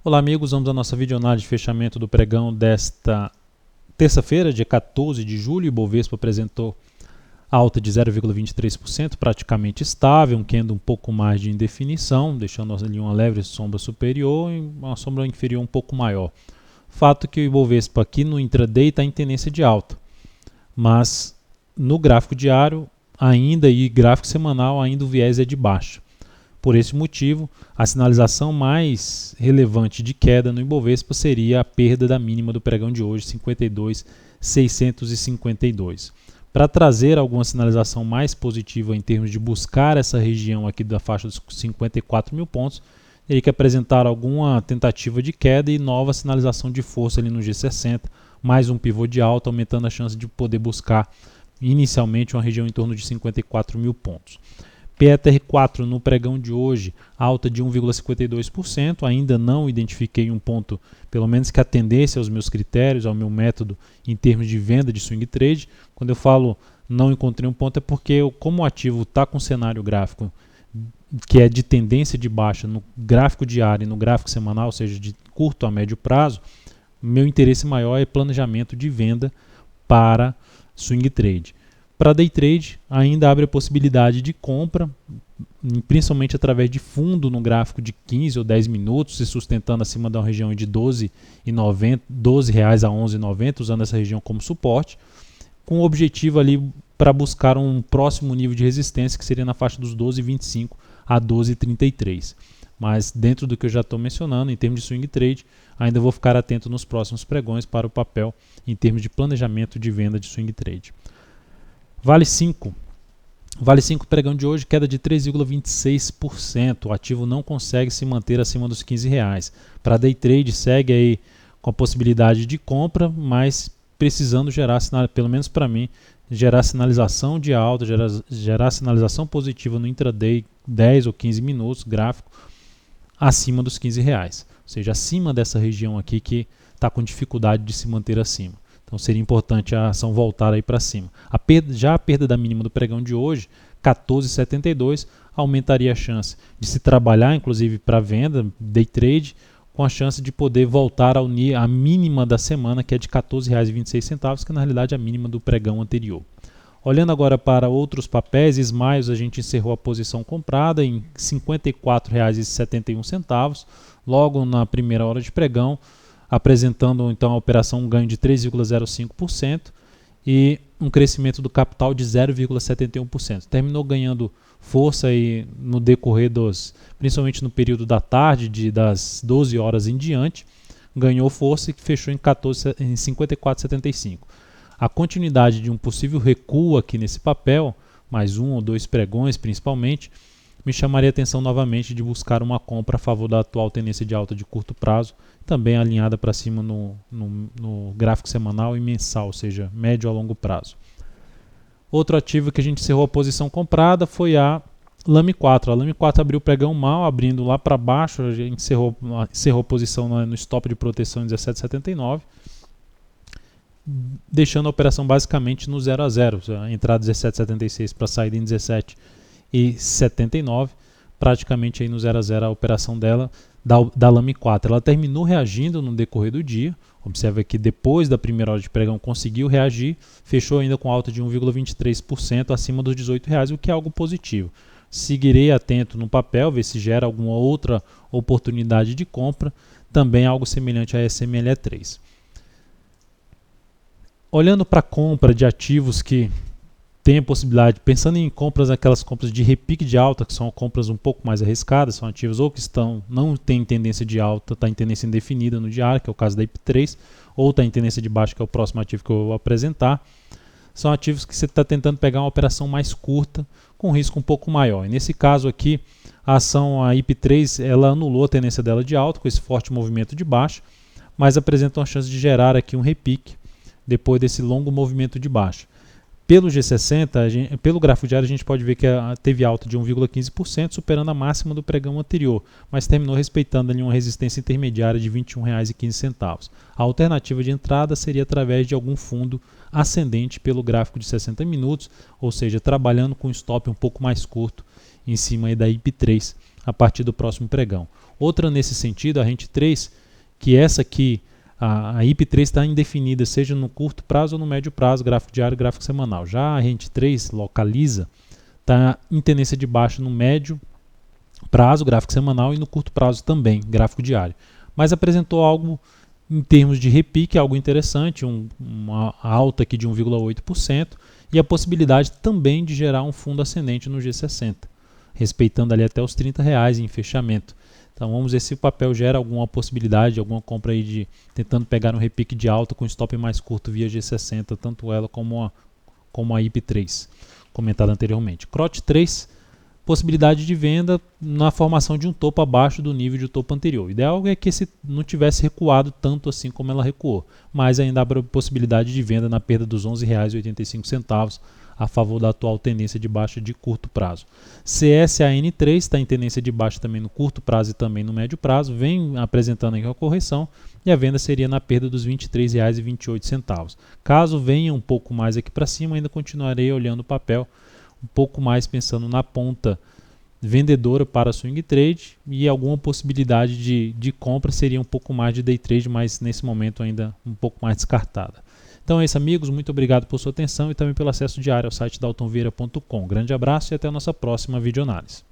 Olá amigos, vamos à nossa videoanálise de fechamento do pregão desta terça-feira, dia 14 de julho. O Ibovespa apresentou alta de 0,23%, praticamente estável, um candle um pouco mais de indefinição, deixando ali uma leve sombra superior e uma sombra inferior um pouco maior. Fato que o Ibovespa aqui no intraday está em tendência de alta, mas no gráfico diário ainda e gráfico semanal ainda o viés é de baixa. Por esse motivo, a sinalização mais relevante de queda no Ibovespa seria a perda da mínima do pregão de hoje, 52.652. Para trazer alguma sinalização mais positiva em termos de buscar essa região aqui da faixa dos 54 mil pontos, teria que apresentar alguma tentativa de queda e nova sinalização de força ali no G60, mais um pivô de alta, aumentando a chance de poder buscar inicialmente uma região em torno de 54 mil pontos. PETR4 no pregão de hoje, alta de 1,52%, ainda não identifiquei um ponto, pelo menos que atendesse aos meus critérios, ao meu método em termos de venda de swing trade. Quando eu falo não encontrei um ponto é porque como o ativo está com cenário gráfico que é de tendência de baixa no gráfico diário e no gráfico semanal, ou seja, de curto a médio prazo, meu interesse maior é planejamento de venda para swing trade. Para day trade, ainda abre a possibilidade de compra, principalmente através de fundo no gráfico de 15 ou 10 minutos, se sustentando acima da região de R$ 12,90, R$ 12 a R$ 11,90, usando essa região como suporte, com o objetivo ali para buscar um próximo nível de resistência, que seria na faixa dos 12,25 a 12,33. Mas dentro do que eu já estou mencionando, em termos de swing trade, ainda vou ficar atento nos próximos pregões para o papel em termos de planejamento de venda de swing trade. Vale 5 pregão de hoje, queda de 3,26%. O ativo não consegue se manter acima dos R$15. Para day trade segue aí com a possibilidade de compra, mas precisando gerar, pelo menos para mim, gerar sinalização de alta, gerar sinalização positiva no intraday 10 ou 15 minutos, gráfico, acima dos R$15. Ou seja, acima dessa região aqui que está com dificuldade de se manter acima. Então seria importante a ação voltar aí para cima. Já a perda da mínima do pregão de hoje, 14,72, aumentaria a chance de se trabalhar, inclusive para venda, day trade, com a chance de poder voltar à mínima da semana, que é de R$ 14,26, que na realidade é a mínima do pregão anterior. Olhando agora para outros papéis, Smiles a gente encerrou a posição comprada em R$ 54,71, logo na primeira hora de pregão, apresentando então a operação um ganho de 3,05% e um crescimento do capital de 0,71%. Terminou ganhando força aí no decorrer principalmente no período da tarde, das 12 horas em diante, ganhou força e fechou em 54,75. A continuidade de um possível recuo aqui nesse papel, mais um ou dois pregões principalmente, me chamaria a atenção novamente de buscar uma compra a favor da atual tendência de alta de curto prazo, também alinhada para cima no gráfico semanal e mensal, ou seja, médio a longo prazo. Outro ativo que a gente encerrou a posição comprada foi a Lame 4. A Lame 4 abriu o pregão mal, abrindo lá para baixo, a gente encerrou a posição no stop de proteção em 17,79, deixando a operação basicamente no 0 a 0, a entrada 17,76 para saída em 17,79, praticamente aí no 0 a 0 a operação dela, da Lame 4. Ela terminou reagindo no decorrer do dia, observa que depois da primeira hora de pregão conseguiu reagir, fechou ainda com alta de 1,23% acima dos R$18, o que é algo positivo. Seguirei atento no papel, ver se gera alguma outra oportunidade de compra, também algo semelhante a SMLE3. Olhando para a compra de ativos que tem a possibilidade, pensando em compras, aquelas compras de repique de alta, que são compras um pouco mais arriscadas, são ativos ou que não têm tendência de alta, está em tendência indefinida no diário, que é o caso da IP3, ou está em tendência de baixa, que é o próximo ativo que eu vou apresentar. São ativos que você está tentando pegar uma operação mais curta, com risco um pouco maior. E nesse caso aqui, a ação, a IP3, ela anulou a tendência dela de alta, com esse forte movimento de baixa, mas apresenta uma chance de gerar aqui um repique, depois desse longo movimento de baixa. Pelo G60, pelo gráfico diário, a gente pode ver que teve alta de 1,15%, superando a máxima do pregão anterior, mas terminou respeitando ali uma resistência intermediária de R$ 21,15. A alternativa de entrada seria através de algum fundo ascendente pelo gráfico de 60 minutos, ou seja, trabalhando com um stop um pouco mais curto em cima aí da IP3, a partir do próximo pregão. Outra nesse sentido, a rente 3, que essa aqui, a IP3 está indefinida, seja no curto prazo ou no médio prazo, gráfico diário, gráfico semanal. Já a rente 3, localiza, está em tendência de baixa no médio prazo, gráfico semanal, e no curto prazo também, gráfico diário. Mas apresentou algo em termos de repique, algo interessante, uma alta aqui de 1,8%, e a possibilidade também de gerar um fundo ascendente no G60, respeitando ali até os R$30 em fechamento. Então vamos ver se o papel gera alguma possibilidade, alguma compra aí de tentando pegar um repique de alta com stop mais curto via G60, tanto ela como a IP3, comentada anteriormente. CROT 3, possibilidade de venda na formação de um topo abaixo do nível de topo anterior. O ideal é que esse não tivesse recuado tanto assim como ela recuou, mas ainda abre possibilidade de venda na perda dos R$11,85 a favor da atual tendência de baixa de curto prazo. CSAN3 está em tendência de baixa também no curto prazo e também no médio prazo, vem apresentando aqui uma correção e a venda seria na perda dos R$23,28. Caso venha um pouco mais aqui para cima, ainda continuarei olhando o papel um pouco mais pensando na ponta vendedora para swing trade, e alguma possibilidade de compra seria um pouco mais de day trade, mas nesse momento ainda um pouco mais descartada. Então é isso, amigos, muito obrigado por sua atenção e também pelo acesso diário ao site daltonvieira.com. Grande abraço e até a nossa próxima videoanálise.